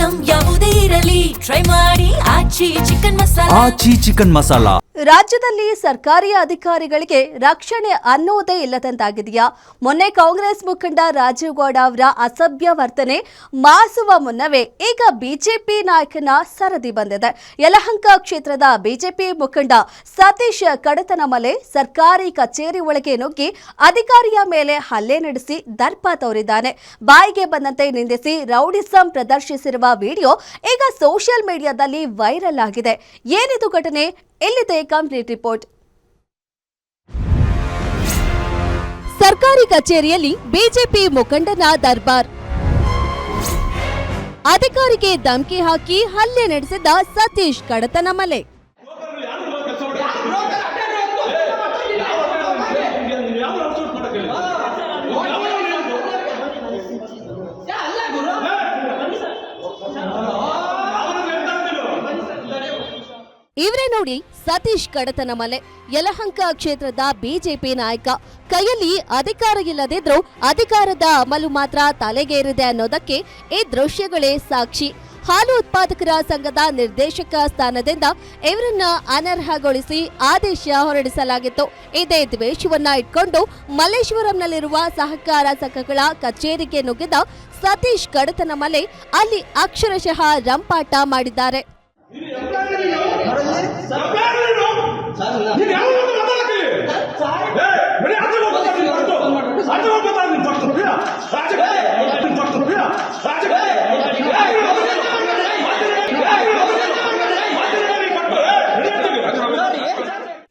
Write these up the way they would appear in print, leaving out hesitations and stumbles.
Item ಯಾವುದೇ ಇರಲಿ try ಮಾಡಿ ಆಚಿ ಚಿಕನ್ ಮಸಾಲಾ. ರಾಜ್ಯದಲ್ಲಿ ಸರ್ಕಾರಿ ಅಧಿಕಾರಿಗಳಿಗೆ ರಕ್ಷಣೆ ಅನ್ನೋದೇ ಇಲ್ಲದಂತಾಗಿದೆಯಾ? ಮೊನ್ನೆ ಕಾಂಗ್ರೆಸ್ ಮುಖಂಡ ರಾಜೀವ್ ಗೌಡ ಅವರ ಅಸಭ್ಯ ವರ್ತನೆ ಮಾಸುವ ಮುನ್ನವೇ ಈಗ ಬಿಜೆಪಿ ನಾಯಕನ ಸರದಿ ಬಂದಿದೆ. ಯಲಹಂಕ ಕ್ಷೇತ್ರದ ಬಿಜೆಪಿ ಮುಖಂಡ ಸತೀಶ್ ಕಡತನಮಲೆ ಸರ್ಕಾರಿ ಕಚೇರಿ ಒಳಗೆ ನುಗ್ಗಿ ಅಧಿಕಾರಿಯ ಮೇಲೆ ಹಲ್ಲೆ ನಡೆಸಿ ದರ್ಪ ತೋರಿದ್ದಾನೆ. ಬಾಯಿಗೆ ಬಂದಂತೆ ನಿಂದಿಸಿ ರೌಡಿಸಂ ಪ್ರದರ್ಶಿಸಿರುವ ವಿಡಿಯೋ ಈಗ ಸೋಷಿಯಲ್ ಮೀಡಿಯಾದಲ್ಲಿ ವೈರಲ್ ಆಗಿದೆ. ಏನಿದು ಘಟನೆ? ಎಲ್ಲಿದೆ ಕಂಪ್ಲೀಟ್ ರಿಪೋರ್ಟ್. ಸರ್ಕಾರಿ ಕಚೇರಿಯಲ್ಲಿ ಬಿಜೆಪಿ ಮುಖಂಡನ ದರ್ಬಾರ್. ಅಧಿಕಾರಿಗೆ ಧಮಕಿ ಹಾಕಿ ಹಲ್ಲೆ ನಡೆಸಿದ ಸತೀಶ್ ಕಡತನಮಲೆ. ಇವರೇ ನೋಡಿ ಸತೀಶ್ ಕಡತನಮಲೆ, ಯಲಹಂಕ ಕ್ಷೇತ್ರದ ಬಿಜೆಪಿ ನಾಯಕ. ಕೈಯಲ್ಲಿ ಅಧಿಕಾರ ಇಲ್ಲದಿದ್ರೂ ಅಧಿಕಾರದ ಅಮಲು ಮಾತ್ರ ತಲೆಗೇರಿದೆ ಅನ್ನೋದಕ್ಕೆ ಈ ದೃಶ್ಯಗಳೇ ಸಾಕ್ಷಿ. ಹಾಲು ಉತ್ಪಾದಕರ ಸಂಘದ ನಿರ್ದೇಶಕ ಸ್ಥಾನದಿಂದ ಇವರನ್ನ ಅನರ್ಹಗೊಳಿಸಿ ಆದೇಶ ಹೊರಡಿಸಲಾಗಿತ್ತು. ಇದೇ ದ್ವೇಷವನ್ನ ಇಟ್ಕೊಂಡು ಮಲ್ಲೇಶ್ವರಂನಲ್ಲಿರುವ ಸಹಕಾರ ಸಂಘಗಳ ಕಚೇರಿಗೆ ನುಗ್ಗಿದ ಸತೀಶ್ ಕಡತನಮಲೆ ಅಲ್ಲಿ ಅಕ್ಷರಶಃ ರಂಪಾಟ ಮಾಡಿದ್ದಾರೆ.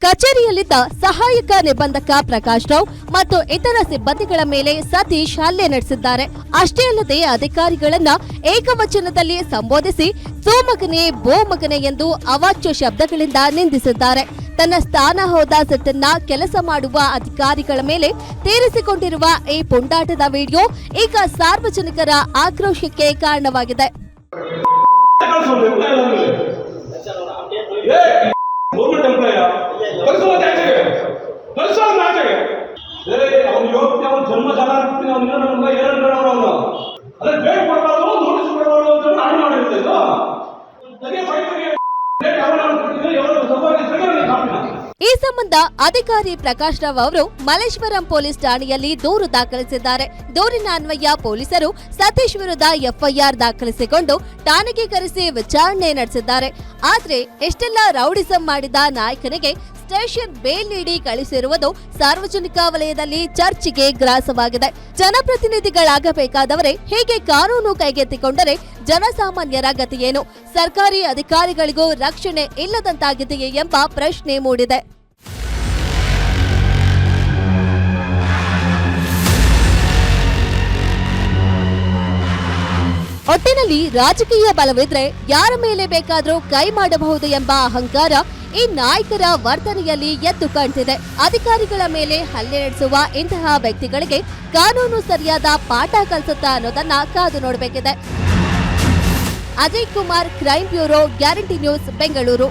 ಕಚೇರಿಯಲ್ಲಿದ್ದ ಸಹಾಯಕ ನಿಬಂಧಕ ಪ್ರಕಾಶ್ ರಾವ್ ಮತ್ತು ಇತರ ಸಿಬ್ಬಂದಿಗಳ ಮೇಲೆ ಸತೀಶ್ ಹಲ್ಲೆ ನಡೆಸಿದ್ದಾರೆ. ಅಷ್ಟೇ ಅಲ್ಲದೆ ಅಧಿಕಾರಿಗಳನ್ನ ಏಕವಚನದಲ್ಲಿ ಸಂಬೋಧಿಸಿ ಸೋಮಗನೆ ಬೋಮಗನೆ ಎಂದು ಅವಾಚ್ಯ ಶಬ್ದಗಳಿಂದ ನಿಂದಿಸಿದ್ದಾರೆ. ತನ್ನ ಸ್ಥಾನ ಹೋದ ಸಿಟ್ಟನ್ನ ಕೆಲಸ ಮಾಡುವ ಅಧಿಕಾರಿಗಳ ಮೇಲೆ ತೀರಿಸಿಕೊಂಡಿರುವ ಈ ಪುಂಡಾಟದ ವಿಡಿಯೋ ಈಗ ಸಾರ್ವಜನಿಕರ ಆಕ್ರೋಶಕ್ಕೆ ಕಾರಣವಾಗಿದೆ. ಈ ಸಂಬಂಧ ಅಧಿಕಾರಿ ಪ್ರಕಾಶ್ ರಾವ್ ಅವರು ಮಲ್ಲೇಶ್ವರಂ ಪೊಲೀಸ್ ಠಾಣೆಯಲ್ಲಿ ದೂರು ದಾಖಲಿಸಿದ್ದಾರೆ. ದೂರಿನ ಅನ್ವಯ ಪೊಲೀಸರು ಸತೀಶ್ ವಿರುದ್ಧ ಎಫ್ಐಆರ್ ದಾಖಲಿಸಿಕೊಂಡು ಠಾಣೆಗೆ ಕರೆಸಿ ವಿಚಾರಣೆ ನಡೆಸಿದ್ದಾರೆ. ಆದ್ರೆ ಎಷ್ಟೆಲ್ಲ ರೌಡಿಸಂ ಮಾಡಿದ ನಾಯಕನಿಗೆ ಸ್ಟೇಷನ್ ಬೇಲ್ ನೀಡಿ ಕಳಿಸಿರುವುದು ಸಾರ್ವಜನಿಕ ವಲಯದಲ್ಲಿ ಚರ್ಚೆಗೆ ಗ್ರಾಸವಾಗಿದೆ. ಜನಪ್ರತಿನಿಧಿಗಳಾಗಬೇಕಾದವರೇ ಹೀಗೆ ಕಾನೂನು ಕೈಗೆತ್ತಿಕೊಂಡರೆ ಜನಸಾಮಾನ್ಯರ ಗತಿಯೇನು? ಸರ್ಕಾರಿ ಅಧಿಕಾರಿಗಳಿಗೂ ರಕ್ಷಣೆ ಇಲ್ಲದಂತಾಗಿದೆಯೇ ಎಂಬ ಪ್ರಶ್ನೆ ಮೂಡಿದೆ. ಒಟ್ಟಿನಲ್ಲಿ ರಾಜಕೀಯ ಬಲವಿದ್ರೆ ಯಾರ ಮೇಲೆ ಬೇಕಾದ್ರೂ ಕೈ ಮಾಡಬಹುದು ಎಂಬ ಅಹಂಕಾರ ಈ ನಾಯಕರ ವರ್ತನೆಯಲ್ಲಿ ಎದ್ದು ಕಾಣ್ತಿದೆ. ಅಧಿಕಾರಿಗಳ ಮೇಲೆ ಹಲ್ಲೆ ನಡೆಸುವ ಇಂತಹ ವ್ಯಕ್ತಿಗಳಿಗೆ ಕಾನೂನು ಸರಿಯಾದ ಪಾಠ ಕಲಿಸುತ್ತಾ ಅನ್ನೋದನ್ನ ಕಾದು ನೋಡಬೇಕಿದೆ. Ajay Kumar, crime bureau, guarantee news, Bengaluru.